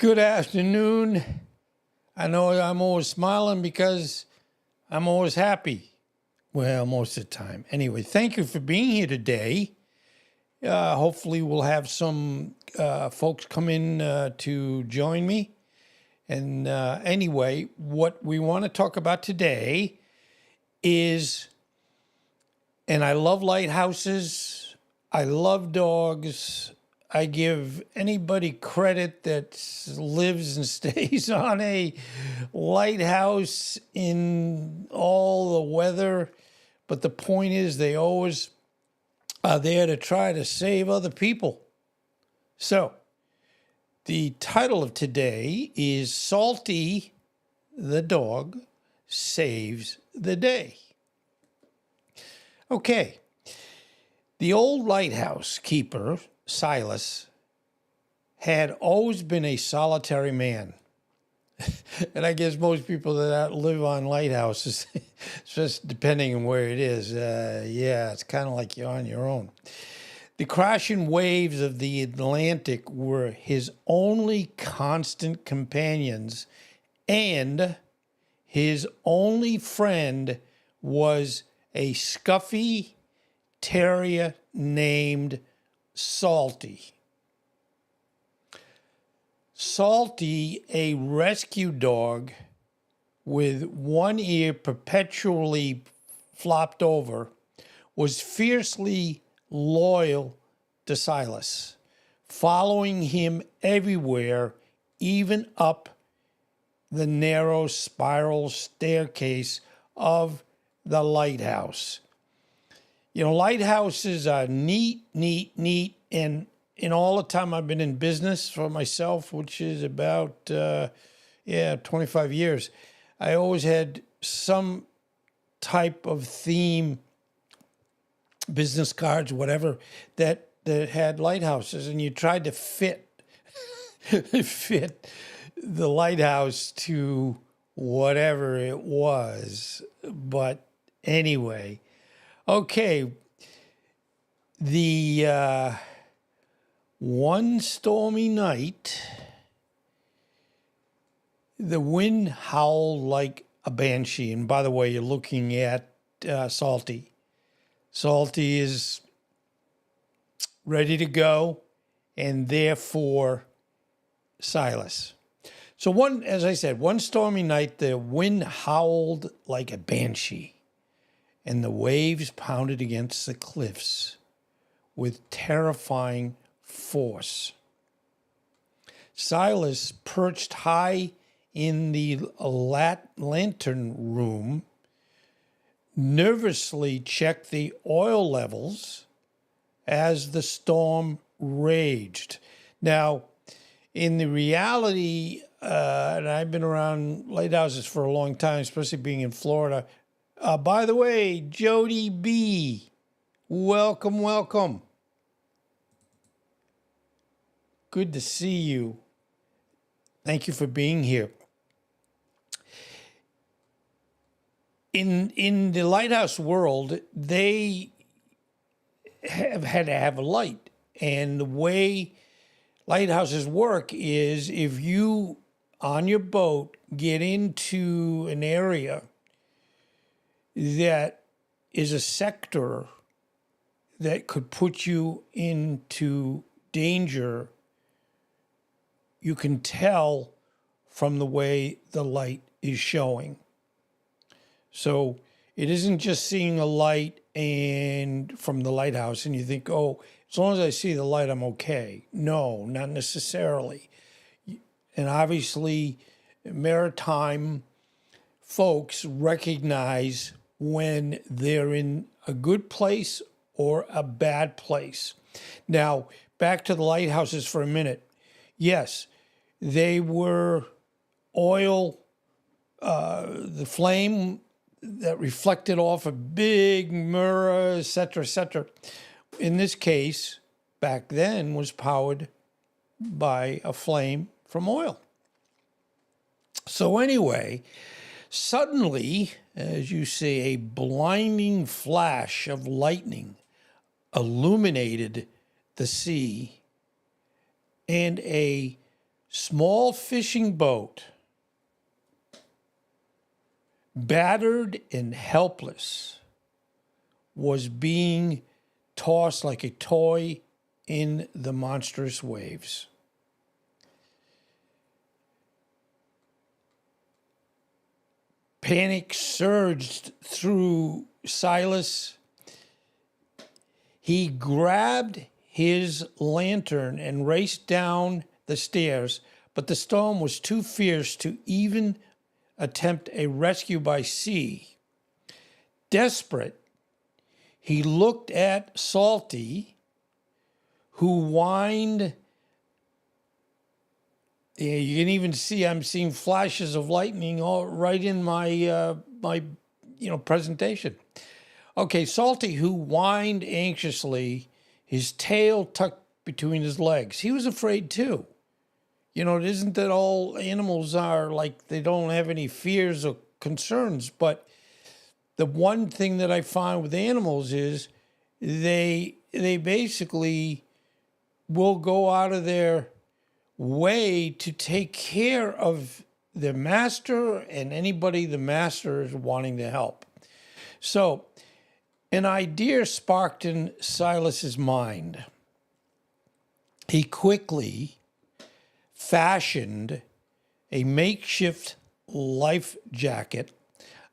Good afternoon. I know I'm always smiling because I'm always happy. Well, most of the time. Anyway, thank you for being here today. Hopefully we'll have some folks come in to join me. And anyway, what we want to talk about today is, and I love lighthouses, I love dogs, I give anybody credit that lives and stays on a lighthouse in all the weather. But the point is, they always are there to try to save other people. So, the title of today is Salty the Dog Saves the Day. Okay. The old lighthouse keeper, Silas, had always been a solitary man. And I guess most people that live on lighthouses, just depending on where it is, it's kind of like you're on your own. The crashing waves of the Atlantic were his only constant companions, and his only friend was a scuffy terrier named Salty. Salty, a rescue dog with one ear perpetually flopped over, was fiercely loyal to Silas, following him everywhere, even up the narrow spiral staircase of the lighthouse. You know, lighthouses are neat, and in all the time I've been in business for myself, which is about, 25 years, I always had some type of theme, business cards, whatever, that had lighthouses, and you tried to fit the lighthouse to whatever it was. But anyway, okay, the one stormy night, the wind howled like a banshee. And by the way, you're looking at Salty. Salty is ready to go, and therefore Silas. So as I said, one stormy night, the wind howled like a banshee, and the waves pounded against the cliffs with terrifying force. Silas, perched high in the lantern room, nervously checked the oil levels as the storm raged. Now, in the reality, and I've been around lighthouses for a long time, especially being in Florida. By the way, Jody B., welcome. Good to see you. Thank you for being here. In the lighthouse world, they have had to have a light. And the way lighthouses work is if you, on your boat, get into an area that is a sector that could put you into danger, you can tell from the way the light is showing. So it isn't just seeing a light and from the lighthouse and you think, oh, as long as I see the light, I'm okay. No, not necessarily. And obviously, maritime folks recognize when they're in a good place or a bad place. Now, back to the lighthouses for a minute. Yes, they were oil, the flame that reflected off a big mirror, et cetera, in this case, back then, was powered by a flame from oil. So anyway, suddenly, as you see, a blinding flash of lightning illuminated the sea, and a small fishing boat, battered and helpless, was being tossed like a toy in the monstrous waves. Panic surged through Silas. He grabbed his lantern and raced down the stairs, but the storm was too fierce to even attempt a rescue by sea. Desperate, he looked at Salty, who whined. Yeah, you can even see I'm seeing flashes of lightning all right in my presentation. Okay, Salty, who whined anxiously, his tail tucked between his legs. He was afraid too. It isn't that all animals are like they don't have any fears or concerns, but the one thing that I find with animals is they basically will go out of their way to take care of their master and anybody the master is wanting to help. So an idea sparked in Silas's mind. He quickly fashioned a makeshift life jacket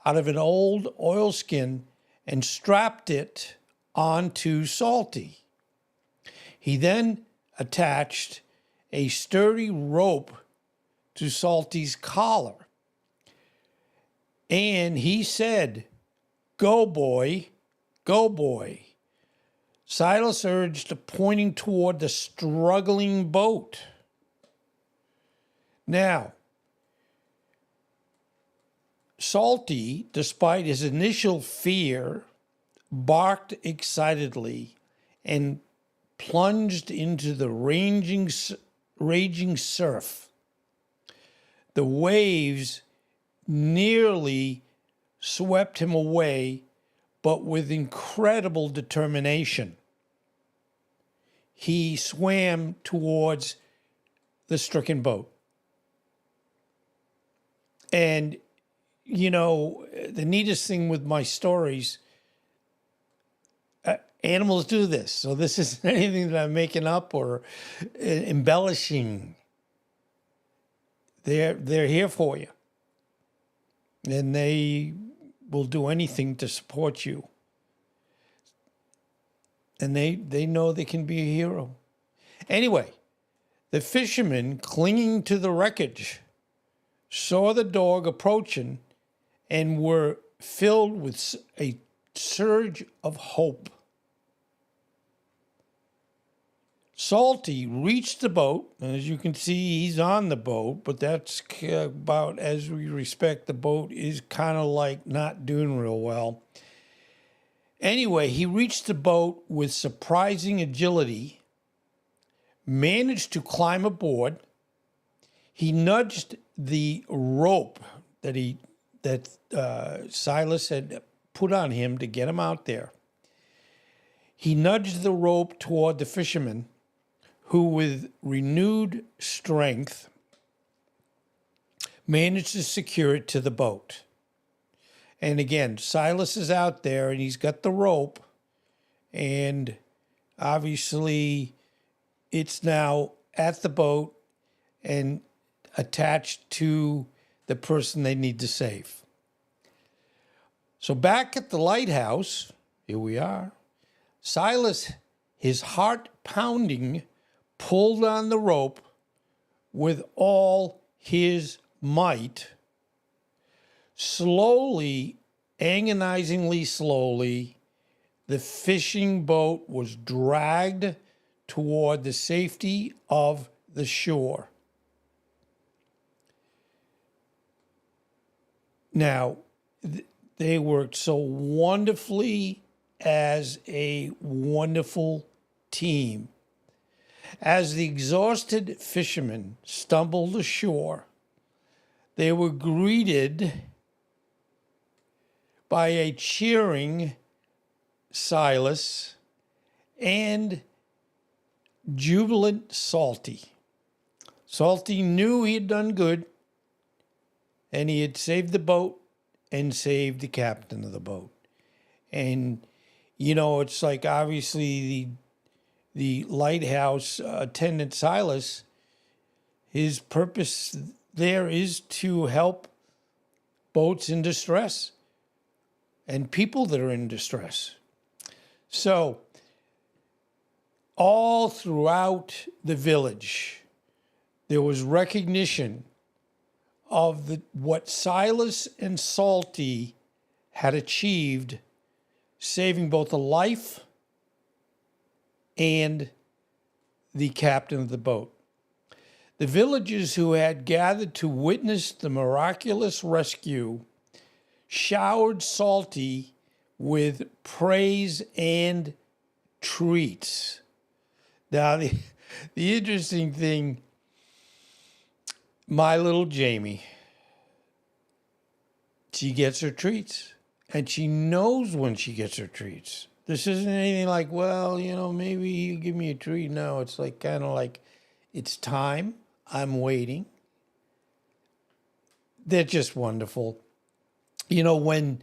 out of an old oilskin and strapped it onto Salty. He then attached a sturdy rope to Salty's collar. And he said, "Go, boy, go, boy." Silas urged, pointing toward the struggling boat. Now, Salty, despite his initial fear, barked excitedly and plunged into the raging surf. The waves nearly swept him away, but with incredible determination, he swam towards the stricken boat. And, the neatest thing with my stories, animals do this. So this isn't anything that I'm making up or embellishing. They're here for you. And they will do anything to support you. And they know they can be a hero. Anyway, the fishermen clinging to the wreckage saw the dog approaching and were filled with a surge of hope. Salty reached the boat, and as you can see, he's on the boat, but that's about as we respect the boat is kind of like not doing real well. Anyway, he reached the boat with surprising agility, managed to climb aboard. He nudged the rope that Silas had put on him to get him out there. He nudged the rope toward the fisherman, who with renewed strength managed to secure it to the boat. And again, Silas is out there and he's got the rope, and obviously it's now at the boat and attached to the person they need to save. So back at the lighthouse, here we are, Silas, his heart pounding, pulled on the rope with all his might. Slowly, agonizingly slowly, the fishing boat was dragged toward the safety of the shore. Now, they worked so wonderfully as a wonderful team. As the exhausted fishermen stumbled ashore, they were greeted by a cheering Silas and jubilant Salty. Salty knew he had done good, and he had saved the boat and saved the captain of the boat. And, it's like obviously the lighthouse attendant Silas, his purpose there is to help boats in distress and people that are in distress. So, all throughout the village, there was recognition of what Silas and Salty had achieved, saving both the life and the captain of the boat. The villagers who had gathered to witness the miraculous rescue showered Salty with praise and treats. Now, the interesting thing, my little Jamie, she gets her treats, and she knows when she gets her treats. This isn't anything like, well, maybe you give me a treat. No, it's like kind of like, it's time. I'm waiting. They're just wonderful. When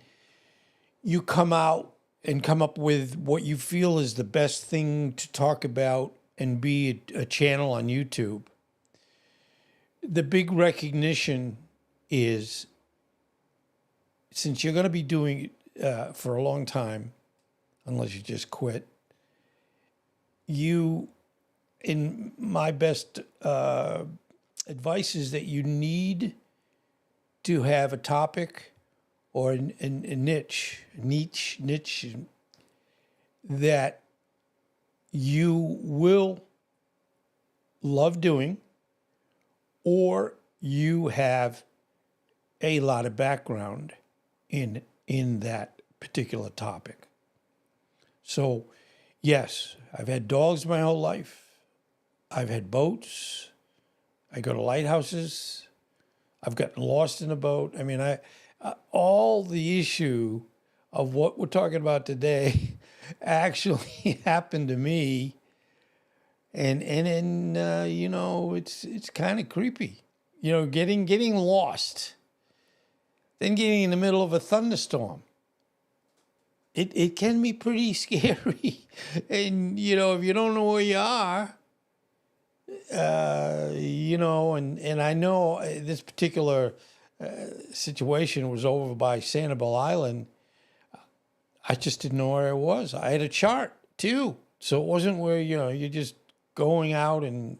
you come out and come up with what you feel is the best thing to talk about and be a channel on YouTube, the big recognition is, since you're going to be doing it for a long time, unless you just quit, in my best advice is that you need to have a topic or a niche that you will love doing, or you have a lot of background in that particular topic. So, yes, I've had dogs my whole life. I've had boats. I go to lighthouses. I've gotten lost in a boat. I mean, all the issue of what we're talking about today actually happened to me, and it's kind of creepy. Getting lost, then getting in the middle of a thunderstorm. It can be pretty scary, and if you don't know where you are, and I know this particular situation was over by Sanibel Island. I just didn't know where I was. I had a chart too, so it wasn't where you're just going out and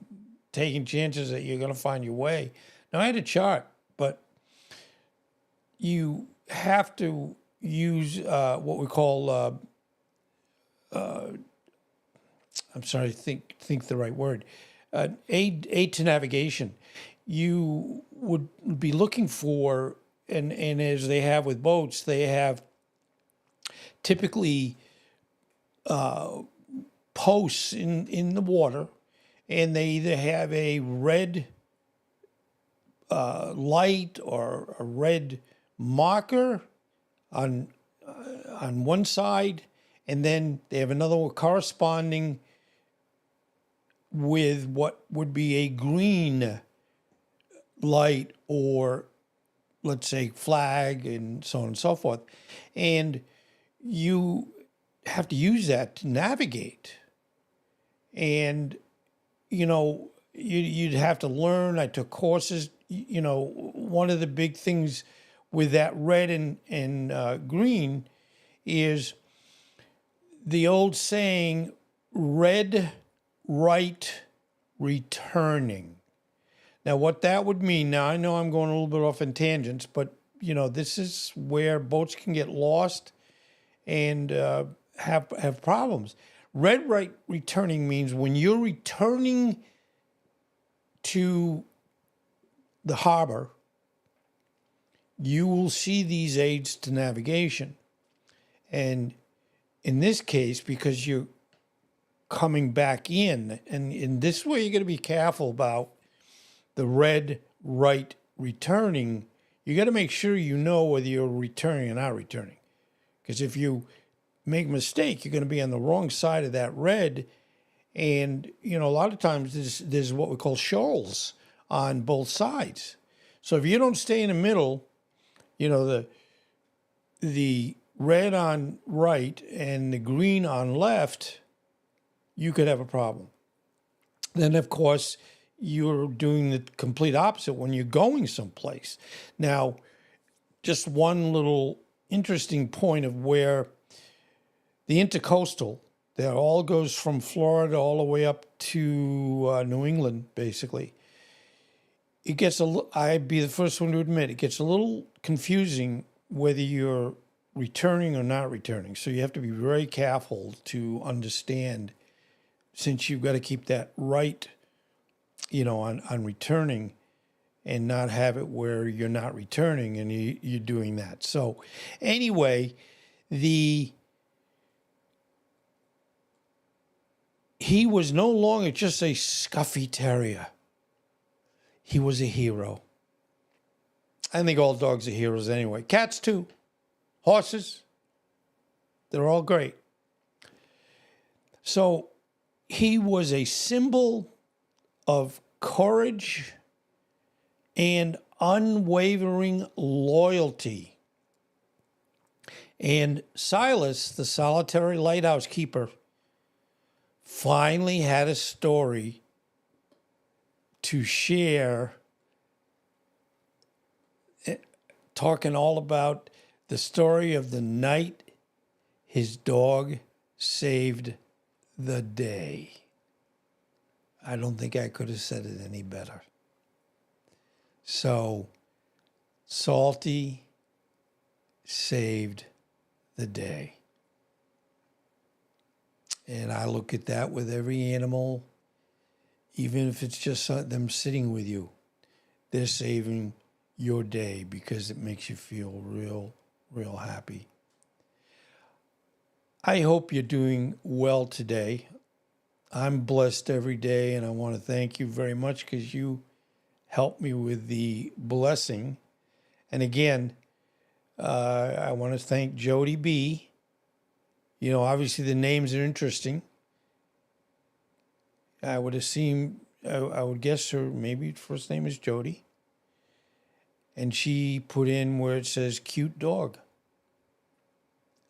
taking chances that you're going to find your way. Now, I had a chart, but you have to use what we call I'm sorry, think the right word. Aid to navigation. You would be looking for, and as they have with boats, they have typically posts in the water, and they either have a red light or a red marker on one side, and then they have another one corresponding with what would be a green light, or let's say flag, and so on and so forth. And you have to use that to navigate. And, you'd have to learn. I took courses. One of the big things with that red and green is the old saying, red, right, returning. Now, what that would mean, now I know I'm going a little bit off in tangents, but, this is where boats can get lost and have problems. Red, right, returning means when you're returning to the harbor, you will see these aids to navigation. And in this case, because you're coming back in, and in this way, you're going to be careful about the red, right, returning. You got to make sure you know whether you're returning or not returning. Because if you make a mistake, you're going to be on the wrong side of that red. And, a lot of times there's what we call shoals on both sides. So if you don't stay in the middle, the red on right and the green on left, you could have a problem. Then, of course, you're doing the complete opposite when you're going someplace. Now, just one little interesting point of where the intercoastal, that all goes from Florida all the way up to New England, basically. It gets I'd be the first one to admit, it gets a little confusing whether you're returning or not returning. So you have to be very careful to understand, since you've got to keep that right, on returning, and not have it where you're not returning and you're doing that. So anyway, he was no longer just a scuffy terrier. He was a hero. I think all dogs are heroes anyway. Cats too. Horses. They're all great. So he was a symbol of courage and unwavering loyalty. And Silas, the solitary lighthouse keeper, finally had a story to share, talking all about the story of the night his dog saved the day. I don't think I could have said it any better. So, Salty saved the day. And I look at that with every animal, even if it's just them sitting with you. They're saving your day because it makes you feel real, real happy. I hope you're doing well today. I'm blessed every day, and I want to thank you very much because you help me with the blessing. And again, I want to thank Jody B. Obviously the names are interesting. I would guess her maybe first name is Jody. And she put in where it says cute dog.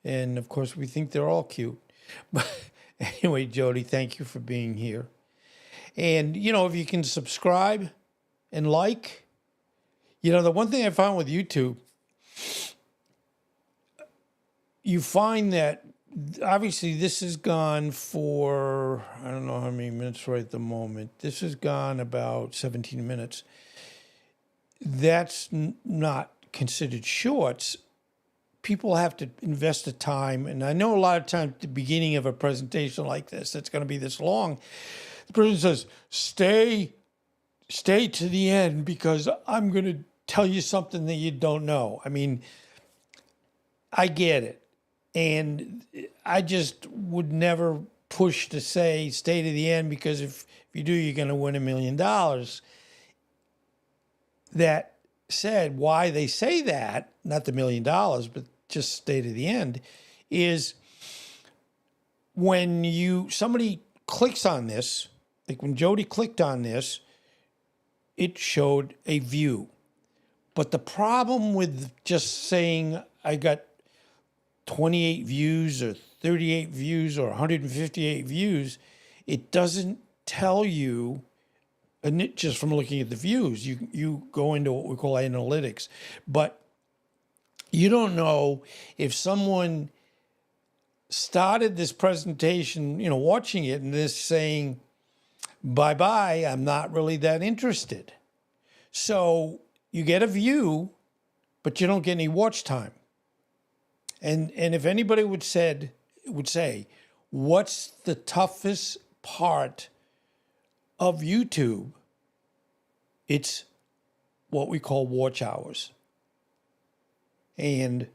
And of course we think they're all cute. But anyway, Jody, thank you for being here. And, if you can subscribe and like, the one thing I found with YouTube, you find that obviously this has gone for, I don't know how many minutes right at the moment. This has gone about 17 minutes. That's not considered shorts. People have to invest the time. And I know a lot of times at the beginning of a presentation like this, that's going to be this long. The person says, stay to the end because I'm going to tell you something that you don't know. I mean, I get it. And I just would never push to say stay to the end because if you do, you're going to win $1 million. That said, why they say that, not the $1 million, but just stay to the end, is when somebody clicks on this, like when Jody clicked on this, it showed a view. But the problem with just saying I got 28 views or 38 views or 158 views, it doesn't tell you, and just from looking at the views, you go into what we call analytics, but you don't know if someone started this presentation, watching it and this saying, bye-bye, I'm not really that interested. So you get a view, but you don't get any watch time. And if anybody would say, what's the toughest part of YouTube? It's what we call watch hours. And,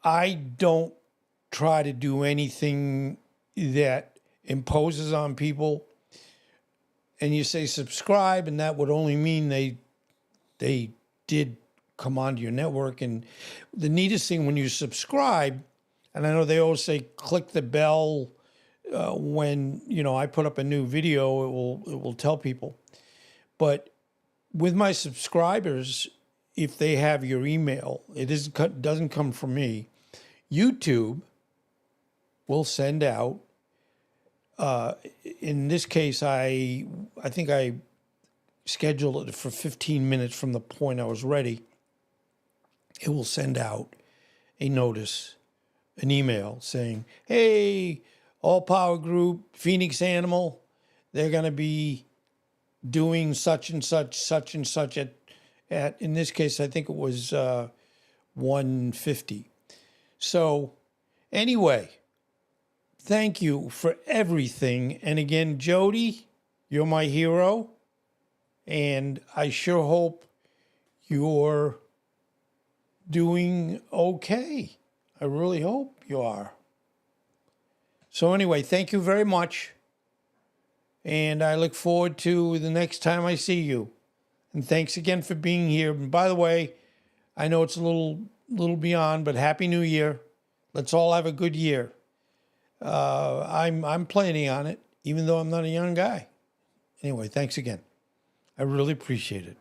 I don't try to do anything that imposes on people. And you say subscribe, and that would only mean they did come onto your network. And the neatest thing when you subscribe, and I know they always say click the bell when, you know, I put up a new video, it will tell people. But with my subscribers, if they have your email, doesn't come from me. YouTube will send out. In this case, I think I scheduled it for 15 minutes from the point I was ready. It will send out a notice, an email saying, "Hey, All Power Group, Phoenix Animal, they're going to be doing such and such at in this case, I think it was 1:50. So anyway, thank you for everything. And again, Jody, you're my hero. And I sure hope you're doing okay. I really hope you are. So anyway, thank you very much. And I look forward to the next time I see you. And thanks again for being here. And by the way, I know it's a little beyond, but Happy New Year. Let's all have a good year. I'm planning on it, even though I'm not a young guy. Anyway, thanks again. I really appreciate it.